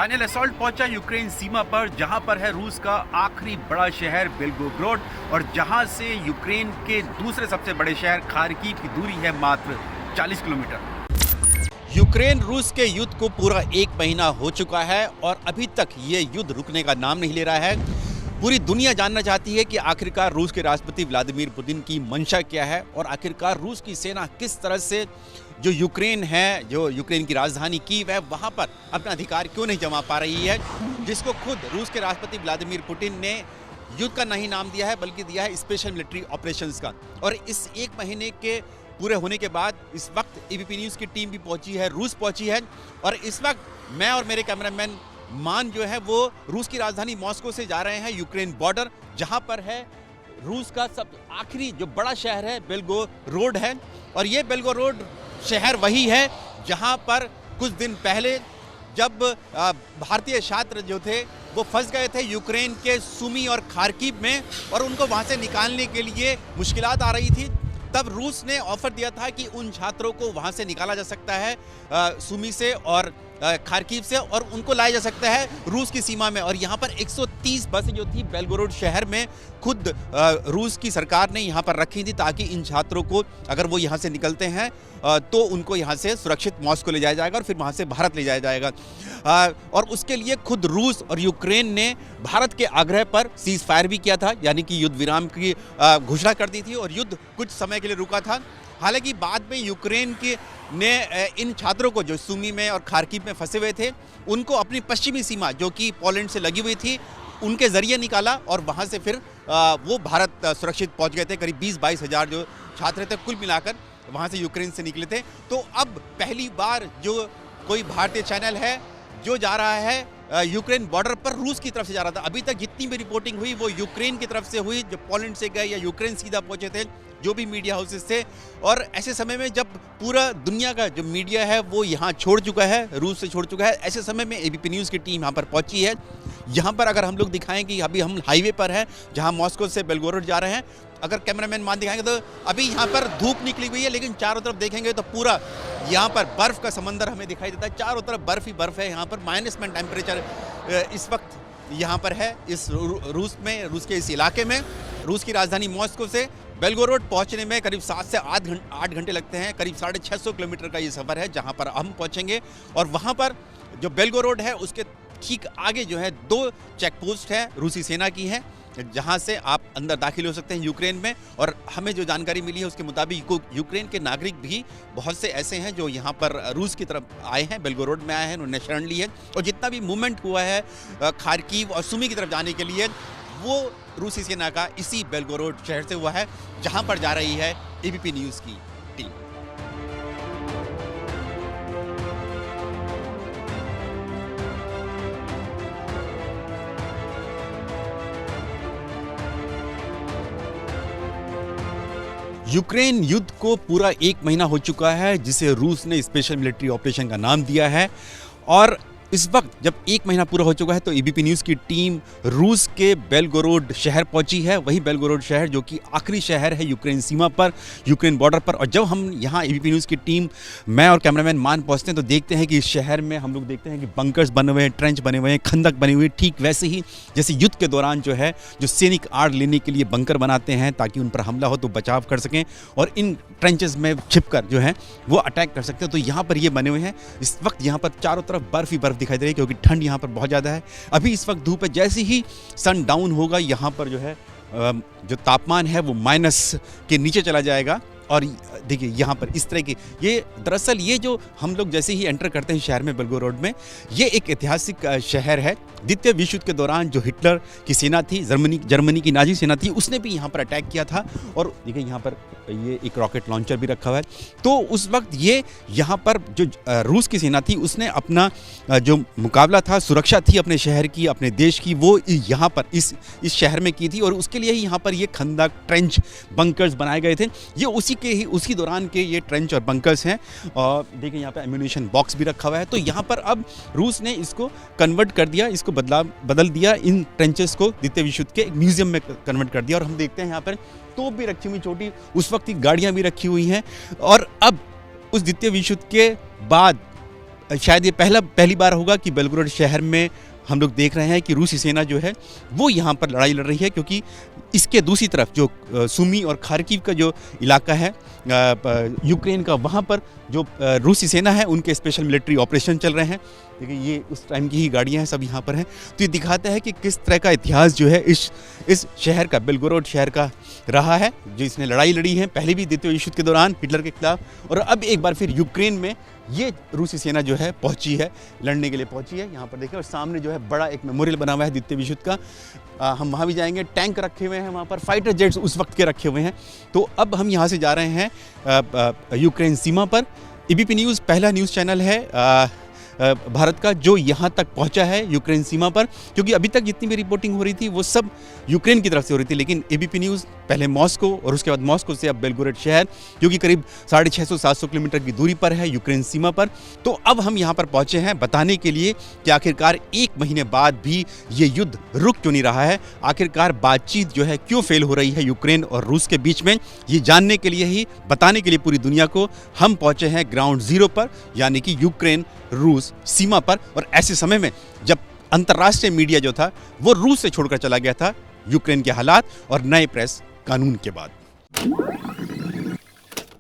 Final assault पहुंचा Ukraine सीमा पर, जहां पर है रूस का आखिरी बड़ा शहर बेलगोरोड और जहां से यूक्रेन के दूसरे सबसे बड़े शहर खार्किव की दूरी है मात्र 40 किलोमीटर। यूक्रेन रूस के युद्ध को पूरा एक महीना हो चुका है और अभी तक ये युद्ध रुकने का नाम नहीं ले रहा है। पूरी दुनिया जानना चाहती है कि आखिरकार रूस के राष्ट्रपति व्लादिमीर पुतिन की मंशा क्या है और आखिरकार रूस की सेना किस तरह से जो यूक्रेन है, जो यूक्रेन की राजधानी कीव है, वहां पर अपना अधिकार क्यों नहीं जमा पा रही है, जिसको खुद रूस के राष्ट्रपति व्लादिमीर पुतिन ने युद्ध का नहीं नाम दिया है बल्कि दिया है स्पेशल मिलिट्री ऑपरेशंस का। और इस एक महीने के पूरे होने के बाद इस वक्त एबीपी न्यूज़ की टीम भी पहुंची है, रूस पहुंची है और इस वक्त मैं और मेरे कैमरामैन मान जो है वो रूस की राजधानी मॉस्को से जा रहे हैं यूक्रेन बॉर्डर, जहां पर है रूस का सब आखिरी जो बड़ा शहर है बेलगोरोड है। और ये बेलगोरोड शहर वही है जहां पर कुछ दिन पहले जब भारतीय छात्र जो थे वो फंस गए थे यूक्रेन के सुमी और खार्किव में और उनको वहां से निकालने के लिए मुश्किलात आ रही थी, तब रूस ने ऑफर दिया था कि उन छात्रों को वहां से निकाला जा सकता है सुमी से और खार्किव से और उनको लाया जा सकता है रूस की सीमा में। और यहाँ पर 130 बसें जो थी बेलगोरोड शहर में खुद रूस की सरकार ने यहाँ पर रखी थी ताकि इन छात्रों को अगर वो यहाँ से निकलते हैं तो उनको यहाँ से सुरक्षित मॉस्को ले जाया जाएगा और फिर वहाँ से भारत ले जाया जाएगा। और उसके लिए खुद रूस और यूक्रेन ने भारत के आग्रह पर सीज फायर भी किया था, यानी कि युद्ध विराम की घोषणा कर दी थी और युद्ध कुछ समय के लिए रुका था। हालांकि बाद में यूक्रेन के ने इन छात्रों को जो सुमी में और खार्किव में फंसे हुए थे उनको अपनी पश्चिमी सीमा जो कि पोलैंड से लगी हुई थी उनके ज़रिए निकाला और वहाँ से फिर वो भारत सुरक्षित पहुँच गए थे। करीब 20-22 हज़ार जो छात्र थे कुल मिलाकर वहाँ से यूक्रेन से निकले थे। तो अब पहली बार जो कोई भारतीय चैनल है जो जा रहा है यूक्रेन बॉर्डर पर रूस की तरफ से जा रहा था। अभी तक जितनी भी रिपोर्टिंग हुई वो यूक्रेन की तरफ से हुई, जो पोलैंड से गए या यूक्रेन सीधा पहुंचे थे जो भी मीडिया हाउसेस थे। और ऐसे समय में जब पूरा दुनिया का जो मीडिया है वो यहाँ छोड़ चुका है, रूस से छोड़ चुका है, ऐसे समय में एबीपी न्यूज़ की टीम यहाँ पर पहुंची है। यहाँ पर अगर हम लोग दिखाएं कि अभी हम हाईवे पर हैं जहाँ मॉस्को से बेलगोरोड जा रहे हैं, अगर कैमरामैन मान दिखाएंगे तो अभी यहाँ पर धूप निकली हुई है लेकिन चारों तरफ देखेंगे तो पूरा यहाँ पर बर्फ़ का समंदर हमें दिखाई देता है। चारों तरफ बर्फ़ ही बर्फ़ है। यहाँ पर माइनस में टेम्परेचर इस वक्त यहाँ पर है इस रूस में, रूस के इस इलाके में। रूस की राजधानी मॉस्को से बेलगोरोड पहुंचने में करीब 7 से 8 घंटे लगते हैं। करीब 650 किलोमीटर का ये सफ़र है जहां पर हम पहुंचेंगे। और वहां पर जो बेलगोरोड है उसके ठीक आगे जो है 2 चेक पोस्ट है रूसी सेना की हैं जहां से आप अंदर दाखिल हो सकते हैं यूक्रेन में। और हमें जो जानकारी मिली है उसके मुताबिक यूक्रेन के नागरिक भी बहुत से ऐसे हैं जो यहाँ पर रूस की तरफ आए हैं, बेलगोरोड में आए हैं, उन्होंने शरण ली है। और जितना भी मूवमेंट हुआ है खार्किव और सुमी की तरफ जाने के लिए वो रूसी सेना का इसी बेलगोरोड शहर से हुआ है जहां पर जा रही है एबीपी न्यूज़ की टीम। यूक्रेन युद्ध को पूरा एक महीना हो चुका है जिसे रूस ने स्पेशल मिलिट्री ऑपरेशन का नाम दिया है। और इस वक्त जब एक महीना पूरा हो चुका है तो एबीपी न्यूज़ की टीम रूस के बेलगोरोड शहर पहुंची है, वही बेलगोरोड शहर जो कि आखिरी शहर है यूक्रेन सीमा पर, यूक्रेन बॉर्डर पर। और जब हम यहाँ एबीपी न्यूज़ की टीम, मैं और कैमरामैन मान पहुंचते हैं तो देखते हैं कि इस शहर में हम लोग देखते हैं कि बंकर्स बने हुए हैं, ट्रेंच बने हुए हैं, खंदक बनी हुई है, ठीक वैसे ही जैसे युद्ध के दौरान जो है जो सैनिक आड़ लेने के लिए बंकर बनाते हैं ताकि उन पर हमला हो तो बचाव कर सकें और इन ट्रेंचेस में छिपकर जो है वो अटैक कर सकते हैं। तो यहाँ पर ये बने हुए हैं। इस वक्त यहाँ पर चारों तरफ बर्फ़ ही बर्फ़ दिखाई दे रही है क्योंकि ठंड यहाँ पर बहुत ज़्यादा है। अभी इस वक्त धूप है, जैसे ही सन डाउन होगा यहाँ पर जो है जो तापमान है वो माइनस के नीचे चला जाएगा। और देखिए यहाँ पर इस तरह की ये दरअसल ये जो हम लोग जैसे ही एंटर करते हैं शहर में बेलगोरोड में, ये एक ऐतिहासिक शहर है। द्वितीय विश्व युद्ध के दौरान जो हिटलर की सेना थी, जर्मनी की नाजी सेना थी, उसने भी यहाँ पर अटैक किया था। और देखिए यहाँ पर ये एक रॉकेट लॉन्चर भी रखा हुआ है। तो उस वक्त ये यहाँ पर जो रूस की सेना थी उसने अपना जो मुकाबला था, सुरक्षा थी अपने शहर की, अपने देश की, वो यहाँ पर इस शहर में की थी। और उसके लिए ही यहाँ पर ये खंदक, ट्रेंच, बंकर्स बनाए गए थे। ये उसी दौरान के ये ट्रेंच और बंकर्स हैं। और देखिए यहाँ पे एम्यूनिशन बॉक्स भी रखा हुआ है। तो यहाँ पर अब रूस ने इसको कन्वर्ट कर दिया, इसको बदल दिया, इन ट्रेंचेस को द्वितीय विश्व युद्ध के एक म्यूजियम में कन्वर्ट कर दिया। और हम देखते हैं यहाँ पर तोप भी रखी हुई छोटी, उस वक्त की गाड़ियाँ भी रखी हुई हैं। और अब उस द्वितीय विश्व युद्ध के बाद शायद ये पहली बार होगा कि बेलग्रोड शहर में हम लोग देख रहे हैं कि रूसी सेना जो है वो यहाँ पर लड़ाई लड़ रही है, क्योंकि इसके दूसरी तरफ जो सुमी और खार्किव का जो इलाका है यूक्रेन का, वहाँ पर जो रूसी सेना है उनके स्पेशल मिलिट्री ऑपरेशन चल रहे हैं। देखिए ये उस टाइम की ही गाड़ियाँ हैं, सब यहाँ पर हैं। तो ये दिखाता है कि किस तरह का इतिहास जो है इस शहर का, बेलगोरोड शहर का रहा है, जो इसने लड़ाई लड़ी है पहले भी द्वितीय विश्व युद्ध के दौरान हिटलर के खिलाफ, और अब एक बार फिर यूक्रेन में ये रूसी सेना जो है पहुंची है, लड़ने के लिए पहुंची है। यहाँ पर देखिए, और सामने जो है बड़ा एक मेमोरियल बना हुआ है द्वितीय विश्व युद्ध का। हम वहाँ भी जाएंगे। टैंक रखे हुए हैं वहाँ पर, फाइटर जेट्स उस वक्त के रखे हुए हैं। तो अब हम यहाँ से जा रहे हैं यूक्रेन सीमा पर। एबीपी न्यूज़ पहला न्यूज़ चैनल है भारत का जो यहाँ तक पहुँचा है यूक्रेन सीमा पर, क्योंकि अभी तक जितनी भी रिपोर्टिंग हो रही थी वो सब यूक्रेन की तरफ से हो रही थी, लेकिन एबीपी न्यूज़ पहले मॉस्को और उसके बाद मॉस्को से अब बेलगोरोड शहर, जो कि करीब 650-700 किलोमीटर की दूरी पर है यूक्रेन सीमा पर। तो अब हम यहाँ पर पहुँचे हैं बताने के लिए कि आखिरकार 1 महीने बाद भी ये युद्ध रुक क्यों नहीं रहा है, आखिरकार बातचीत जो है क्यों फेल हो रही है यूक्रेन और रूस के बीच में, ये जानने के लिए ही, बताने के लिए पूरी दुनिया को हम पहुँचे हैं ग्राउंड जीरो पर, यानी कि यूक्रेन रूस सीमा पर। और ऐसे समय में जब अंतर्राष्ट्रीय मीडिया जो था वो रूस से छोड़कर चला गया था यूक्रेन के हालात और नए प्रेस कानून के बाद।